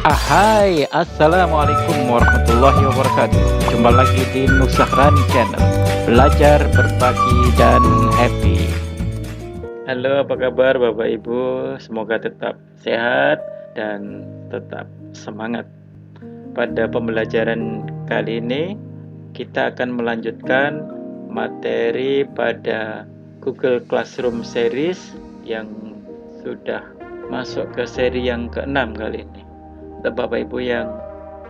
Hai, assalamualaikum warahmatullahi wabarakatuh. Jumpa lagi di Nusahrani Channel. Belajar, berbagi, dan happy. Halo, apa kabar Bapak Ibu? Semoga tetap sehat dan tetap semangat. Pada pembelajaran kali ini, kita akan melanjutkan materi pada Google Classroom Series yang sudah masuk ke seri yang ke-6 kali ini. Untuk Bapak Ibu yang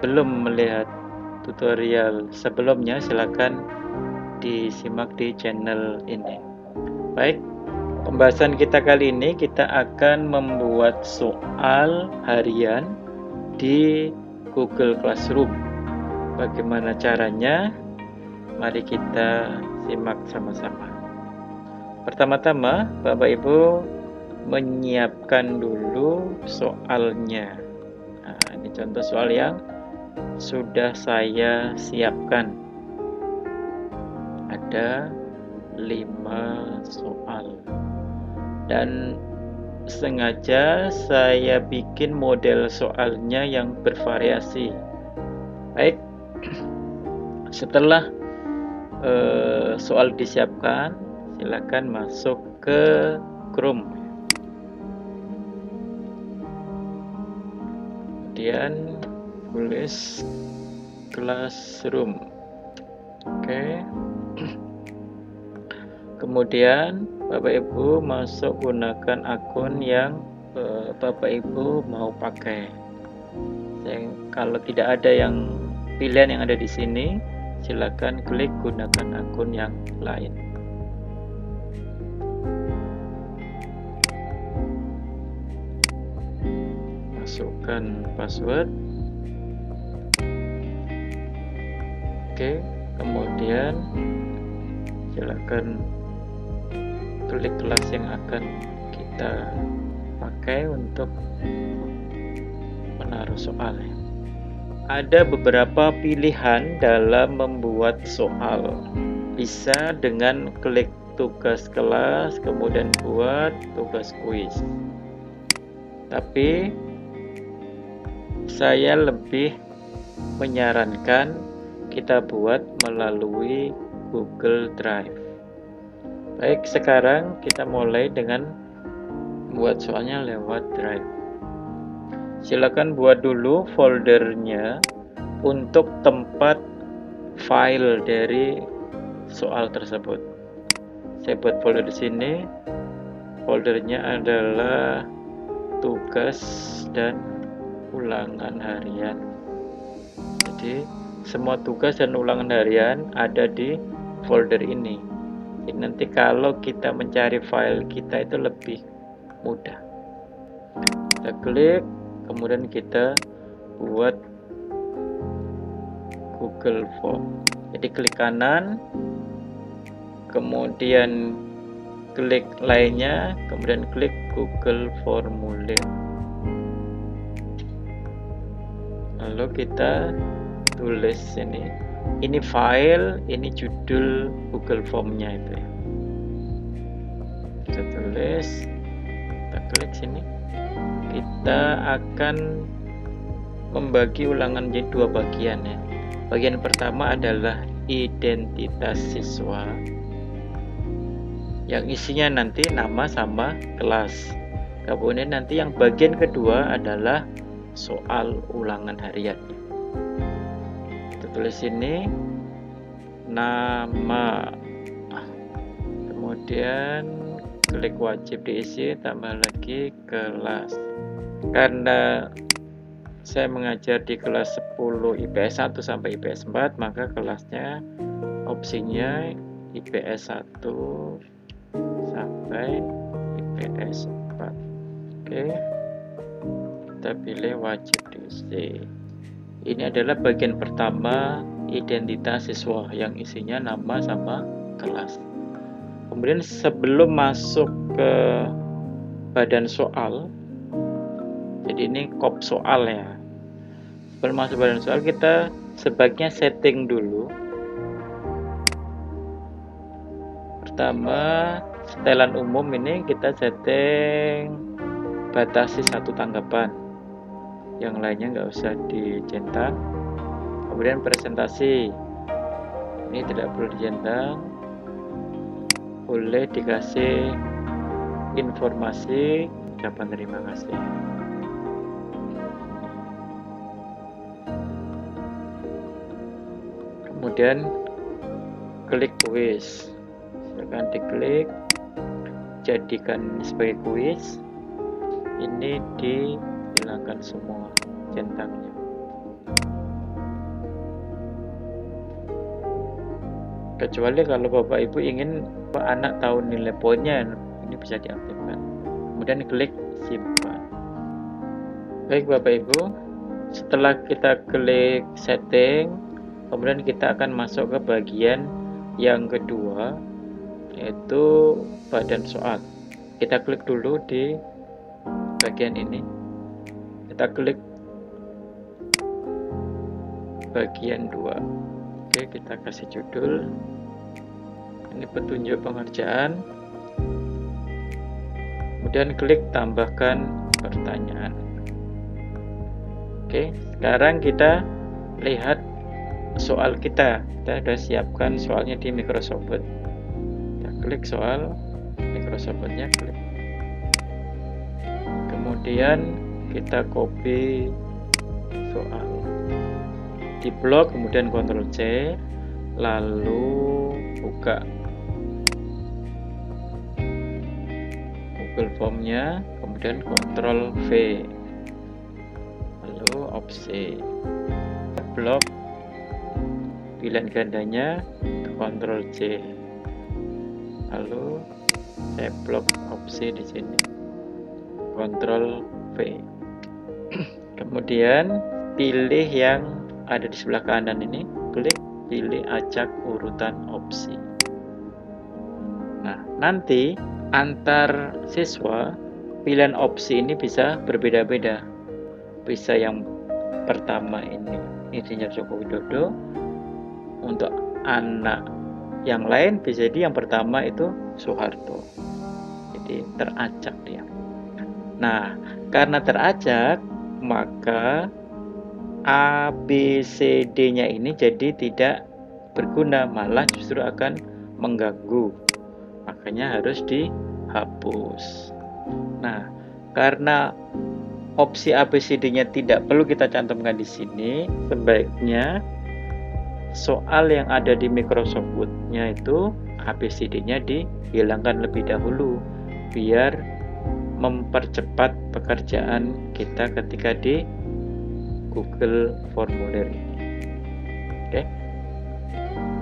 belum melihat tutorial sebelumnya, silakan disimak di channel ini. Baik, pembahasan kita kali ini kita akan membuat soal harian di Google Classroom. Bagaimana caranya? Mari kita simak sama-sama. Pertama-tama, Bapak Ibu menyiapkan dulu soalnya. Ini contoh soal yang sudah saya siapkan. Ada 5 soal. Dan sengaja saya bikin model soalnya yang bervariasi. Baik, setelah soal disiapkan, silakan masuk ke Chrome. Kemudian tulis Classroom. Oke. Kemudian Bapak Ibu masuk gunakan akun yang Bapak Ibu mau pakai. Kalau tidak ada yang pilihan yang ada di sini, silakan klik gunakan akun yang lain. Masukkan password. Oke, kemudian silakan klik kelas yang akan kita pakai untuk menaruh soal. Ada beberapa pilihan dalam membuat soal. Bisa dengan klik tugas kelas, kemudian buat tugas kuis. Tapi saya lebih menyarankan kita buat melalui Google Drive. Baik, sekarang kita mulai dengan buat soalnya lewat Drive. Silakan buat dulu foldernya untuk tempat file dari soal tersebut. Saya buat folder di sini. Foldernya adalah tugas dan ulangan harian. Jadi semua tugas dan ulangan harian ada di folder ini. Jadi nanti kalau kita mencari file kita itu lebih mudah. Kita klik, kemudian kita buat Google Form. Jadi klik kanan, kemudian klik lainnya, kemudian klik Google Formulir. Lalu kita tulis ini file, ini judul Google Form-nya itu ya. Kita tulis, kita klik sini. Kita akan membagi ulangan menjadi 2 bagian ya. Bagian pertama adalah identitas siswa, yang isinya nanti nama sama kelas. Kemudian nanti yang bagian kedua adalah soal ulangan harian. Kita tulis ini nama, kemudian klik wajib diisi, tambah lagi kelas. Karena saya mengajar di kelas 10 IPS 1 sampai IPS 4, maka kelasnya opsinya IPS 1 sampai IPS 4. Oke, kita pilih wajib diisi. Ini adalah bagian pertama, identitas siswa, yang isinya nama sama kelas. Kemudian sebelum masuk ke badan soal, jadi ini kop soal ya. Sebelum masuk badan soal, kita sebaiknya setting dulu. Pertama, setelan umum ini kita setting batasi 1 tanggapan. yang lainnya nggak usah dicentang. Kemudian presentasi, ini tidak perlu dicentang, boleh dikasih informasi ucapan terima kasih. Kemudian klik kuis, silakan diklik, jadikan sebagai kuis. Ini dihilangkan semua centangnya. Kecuali kalau Bapak Ibu ingin anak tahu nilai poinnya, ini bisa diaktifkan. Kemudian klik simpan. Baik Bapak Ibu, setelah kita klik setting, kemudian kita akan masuk ke bagian yang kedua, yaitu badan soal. Kita klik dulu di bagian ini, kita klik bagian 2. Oke, kita kasih judul, ini petunjuk pengerjaan, kemudian klik tambahkan pertanyaan. Oke, sekarang kita lihat soal kita sudah siapkan soalnya di Microsoft Word. Kita klik soal Microsoft Word-nya, klik. Kemudian kita copy soal di blok, kemudian Ctrl C, lalu buka Google Form-nya, kemudian Ctrl V, lalu opsi blok pilihan gandanya, Ctrl C, lalu saya blok opsi di sini, Ctrl V. Kemudian pilih yang ada di sebelah kanan ini, klik pilih acak urutan opsi. Nah, nanti antar siswa pilihan opsi ini bisa berbeda-beda. Bisa yang pertama ini Insinyur Joko Widodo, untuk anak yang lain bisa jadi yang pertama itu Soeharto. Jadi teracak dia. Nah, karena teracak, maka A, B, C, D-nya ini jadi tidak berguna, malah justru akan mengganggu. Makanya harus dihapus. Nah, karena opsi A, B, C, D-nya tidak perlu kita cantumkan di sini, sebaiknya soal yang ada di Microsoft Word-nya itu A, B, C, D-nya dihilangkan lebih dahulu, biar mempercepat pekerjaan kita ketika di Google Formulir ini. Oke.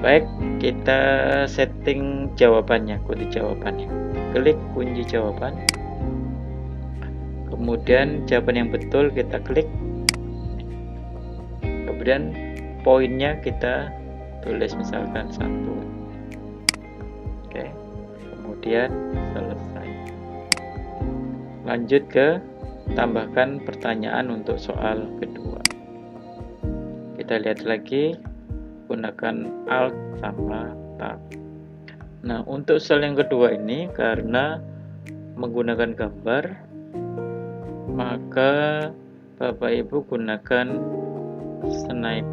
Baik, kita setting jawabannya, kunci jawabannya. Klik kunci jawaban. Kemudian jawaban yang betul kita klik. Kemudian poinnya kita tulis misalkan 1. Oke. Kemudian selesai. Lanjut ke tambahkan pertanyaan untuk soal kedua. Kita lihat lagi, gunakan Alt sama Tab. Nah, untuk soal yang kedua ini karena menggunakan gambar, maka Bapak Ibu gunakan Snip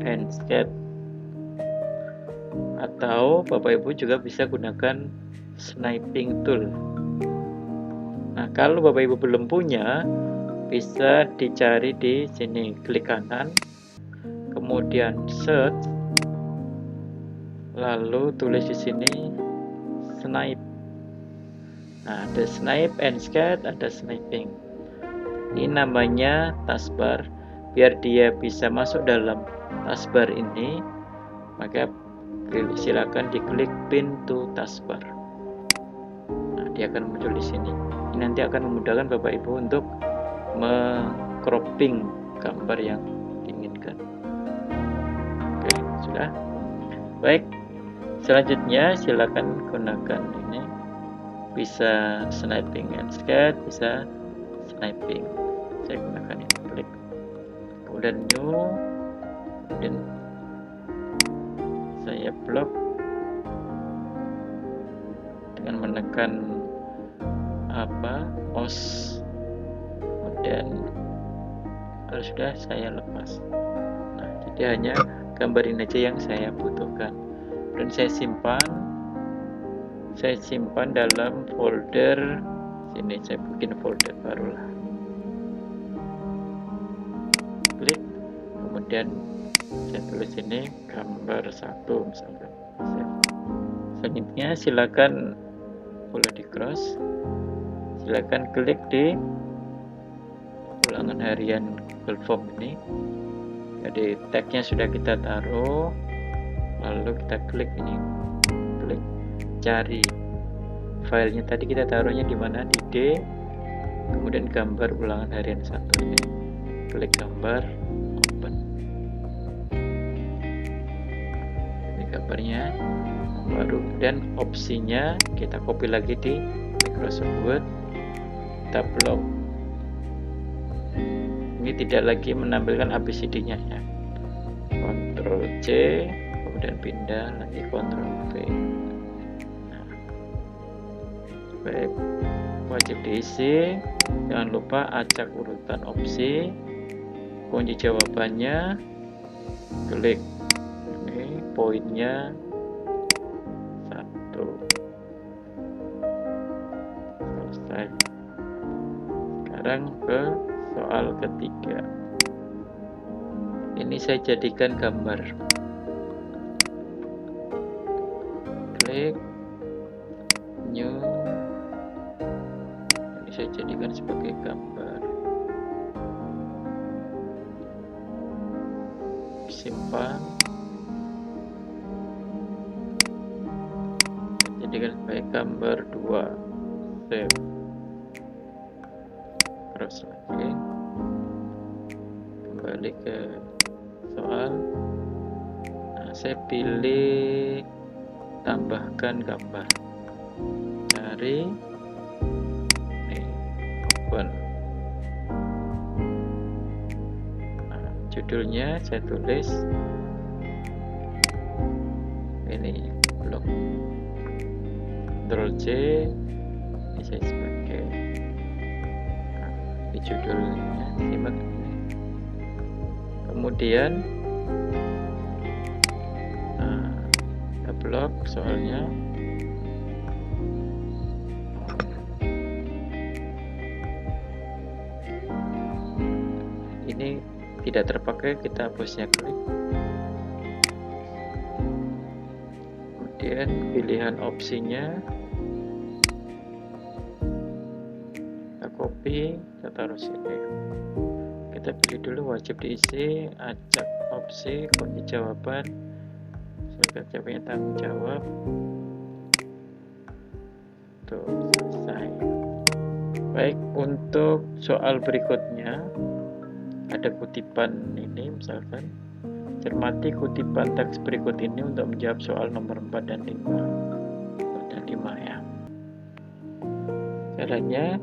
and Sketch, atau Bapak Ibu juga bisa gunakan Sniping Tool. Nah, kalau Bapak Ibu belum punya, bisa dicari di sini, klik kanan, kemudian search, lalu tulis di sini Snipe. Nah, ada Snipe and Sketch, ada Sniping. Ini namanya taskbar. Biar dia bisa masuk dalam taskbar ini, maka silakan diklik pin to taskbar. Nah, dia akan muncul di sini. Ini nanti akan memudahkan Bapak Ibu untuk cropping gambar yang diinginkan. Oke, sudah. Baik, selanjutnya silakan gunakan ini, bisa Sniping and Sketch, bisa Sniping. Saya gunakan ini, klik, kemudian new, kemudian saya blok dengan menekan mouse, kemudian Kalau sudah, saya lepas. Nah, jadi hanya gambar ini aja yang saya butuhkan, dan saya simpan dalam folder sini. Saya bikin folder baru lah, klik, kemudian saya tulis ini gambar 1 misalkan. Selanjutnya silakan boleh di cross, silakan klik di ulangan harian Google Form ini. Jadi tagnya sudah kita taruh, lalu kita klik ini, klik cari filenya. Tadi kita taruhnya di mana? Di D, kemudian gambar ulangan harian 1 ini, klik gambar, open. Ini gambarnya baru, dan opsinya kita copy lagi di Microsoft Word, kita blok. Ini tidak lagi menampilkan ABCD-nya ya. Ctrl C, kemudian pindah lagi Ctrl V. Nah, baik, wajib diisi. Jangan lupa acak urutan opsi, kunci jawabannya, klik ini poinnya 1. Selesai. Sekarang ke soal ketiga. Ini saya jadikan gambar. Klik new. Ini saya jadikan sebagai gambar. Simpan. Saya jadikan sebagai gambar 2. Save. Terus lagi. Kembali ke soal. Nah, saya pilih tambahkan gambar, cari, nih, open. Nah, judulnya saya tulis ini blog. Ctrl C, ini saya sebagai di judulnya, simak. Kemudian kita blok soalnya. Ini tidak terpakai, kita hapusnya, klik. Kemudian pilihan opsinya kita copy, kita taruh sini. Kita pilih dulu wajib diisi, acak opsi, kunci jawaban, silakan punya tanggung jawab. Tuh, selesai. Baik, untuk soal berikutnya ada kutipan ini, misalkan cermati kutipan teks berikut ini untuk menjawab soal nomor 4 dan 5 ya. Caranya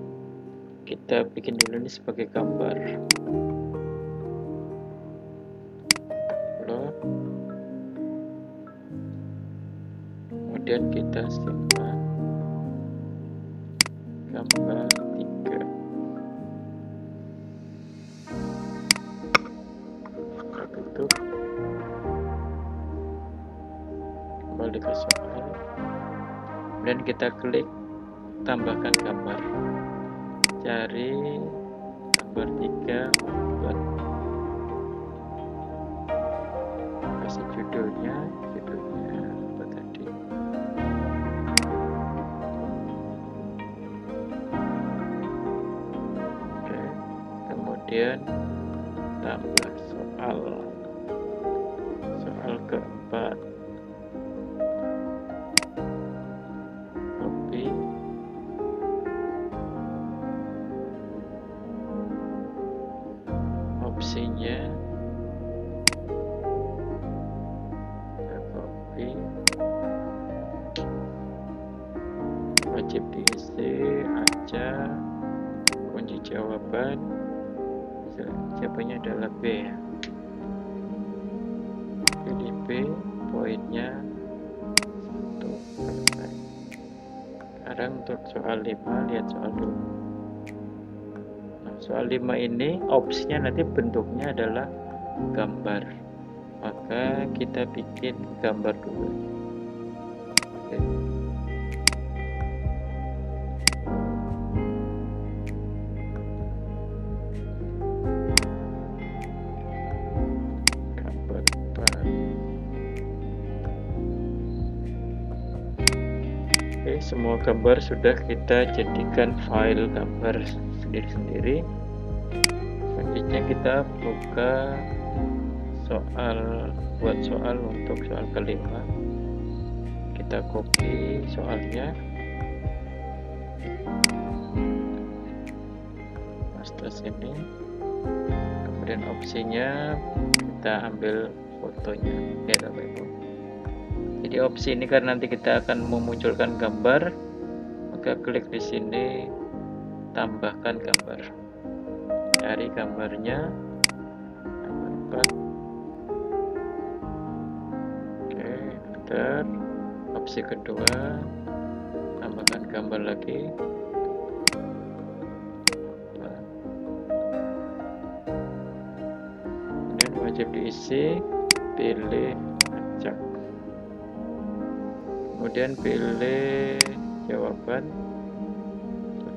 kita bikin dulu ini sebagai gambar. Blok. Kemudian kita simpan gambar 3. Kita tutup. Kembali ke soal. Kemudian kita klik tambahkan gambar. Cari gambar 3, open. Kasih judulnya apa tadi? Oke. Kemudian tambah soal keempat. Copy. Opsinya kita copy, wajib diisi, aja kunci jawaban, jawabannya adalah B ya. Pilih B, poinnya 1. Selesai. Sekarang untuk soal 5, lihat soal dulu. Nah, soal 5 ini opsinya nanti bentuknya adalah gambar, maka kita bikin gambar dulu. Oke. Gambar baru. Oke, semua gambar sudah kita jadikan file gambar sendiri-sendiri. Selanjutnya kita buka buat soal untuk soal kelima. Kita copy soalnya, paste sini, kemudian opsinya kita ambil fotonya ya Bapak Ibu. Jadi opsi ini karena nanti kita akan memunculkan gambar, maka klik di sini tambahkan gambar, cari gambarnya, gambar 4. Oke, enter. Opsi kedua, tambahkan gambar lagi, kemudian wajib diisi, pilih acak, kemudian pilih jawaban,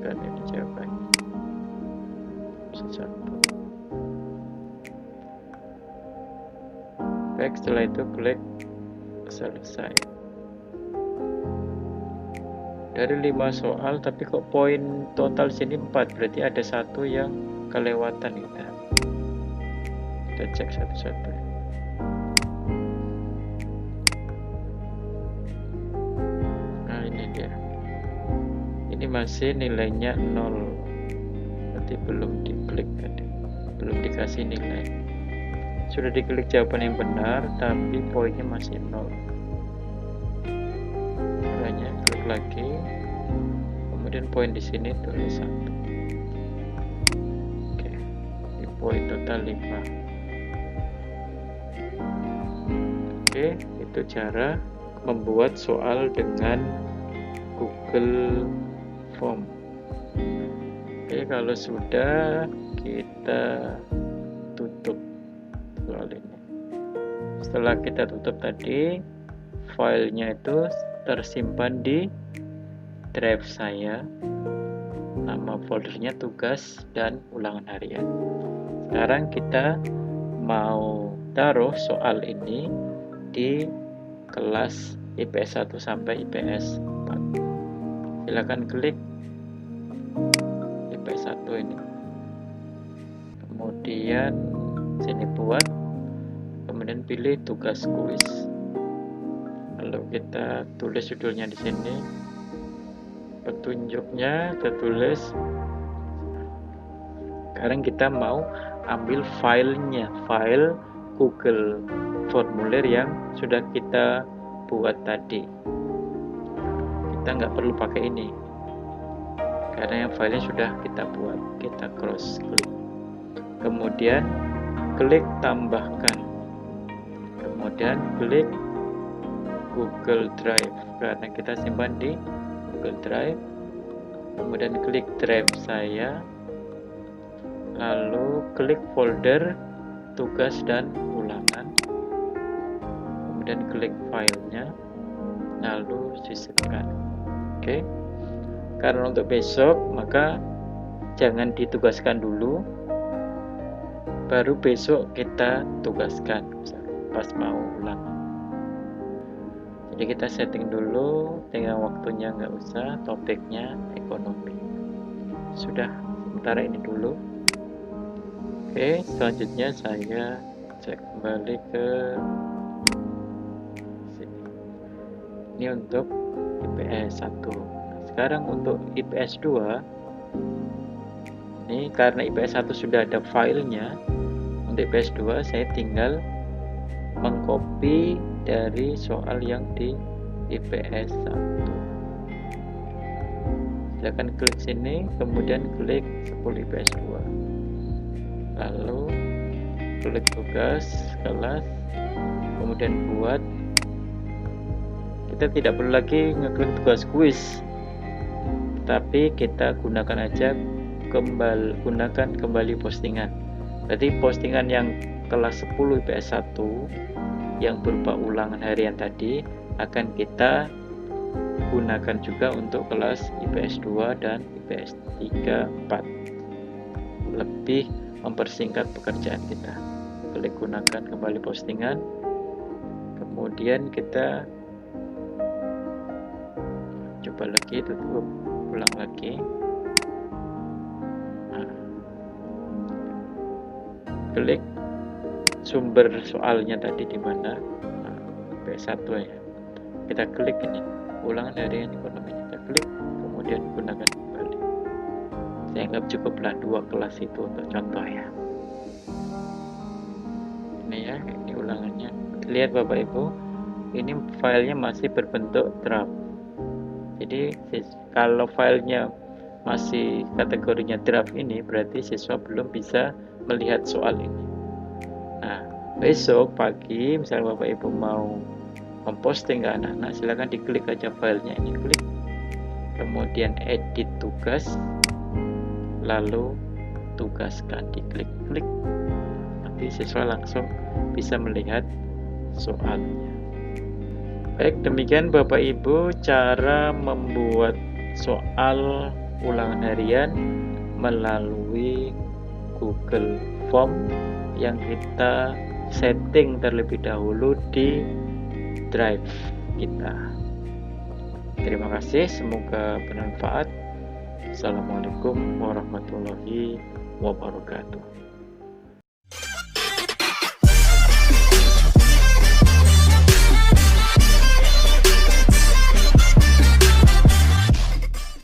dan ini jawabannya satu. Baik, setelah itu klik selesai. Dari 5 soal tapi kok poin total sini 4, berarti ada satu yang kelewatan. Kita cek satu-satu. Nah ini dia, ini masih nilainya 0, berarti belum diklik tadi, belum dikasih nilai. Sudah diklik jawaban yang benar tapi poinnya masih 0. Caranya klik lagi, kemudian poin di sini tulis 1. Oke, di poin total 5. Oke, itu cara membuat soal dengan Google Form. Oke, kalau sudah, kita tutup soal ini. Setelah kita tutup tadi, filenya itu tersimpan di drive saya. Nama foldernya tugas dan ulangan harian. Sekarang kita mau taruh soal ini di kelas IPS 1 sampai IPS 4. Silakan klik IPS 1 ini. Kemudian sini buat, kemudian pilih tugas kuis. Lalu kita tulis judulnya di sini. Petunjuknya kita tulis. Sekarang kita mau ambil filenya, file Google formulir yang sudah kita buat tadi. Kita nggak perlu pakai ini karena yang filenya sudah kita buat. Kita cross klik, kemudian klik tambahkan, kemudian klik Google Drive karena kita simpan di Google Drive, kemudian klik drive saya, lalu klik folder tugas dan ulangan, kemudian klik filenya, lalu sisipkan. Oke, karena untuk besok maka jangan ditugaskan dulu, baru besok kita tugaskan pas mau ulang. Jadi kita setting dulu dengan waktunya, nggak usah, topiknya ekonomi. Sudah, sementara ini dulu. Oke, selanjutnya saya cek kembali ke sini. Ini untuk IPS 1. Sekarang untuk IPS 2, ini karena IPS 1 sudah ada filenya, untuk IPS 2 saya tinggal mengcopy dari soal yang di IPS 1. Silakan klik sini, kemudian klik 10 IPS 2, lalu klik tugas kelas, kemudian buat. Kita tidak perlu lagi ngeklik tugas kuis, tapi kita gunakan aja gunakan kembali postingan. Berarti postingan yang kelas 10 IPS 1 yang berupa ulangan harian tadi akan kita gunakan juga untuk kelas IPS 2 dan IPS 3, 4. Lebih mempersingkat pekerjaan kita. Klik gunakan kembali postingan, kemudian kita coba lagi, tutup, ulang lagi. Klik sumber soalnya tadi di mana, IPS 1 ya. Kita klik ini, ulangan harian ekonominya, kita klik, kemudian gunakan kembali. Saya anggap cukuplah 2 kelas itu untuk contoh ya. Ini ya, ini ulangannya. Lihat Bapak Ibu, ini filenya masih berbentuk draft. Jadi kalau filenya masih kategorinya draft ini, berarti siswa belum bisa melihat soal ini. Nah, besok pagi misalnya Bapak Ibu mau memposting ke anak-anak, silakan diklik aja filenya ini, klik, kemudian edit tugas, lalu tugaskan, diklik-klik, nanti siswa langsung bisa melihat soalnya. Baik, demikian Bapak Ibu cara membuat soal ulangan harian melalui Google Form yang kita setting terlebih dahulu di Drive kita. Terima kasih, semoga bermanfaat. Assalamualaikum warahmatullahi wabarakatuh.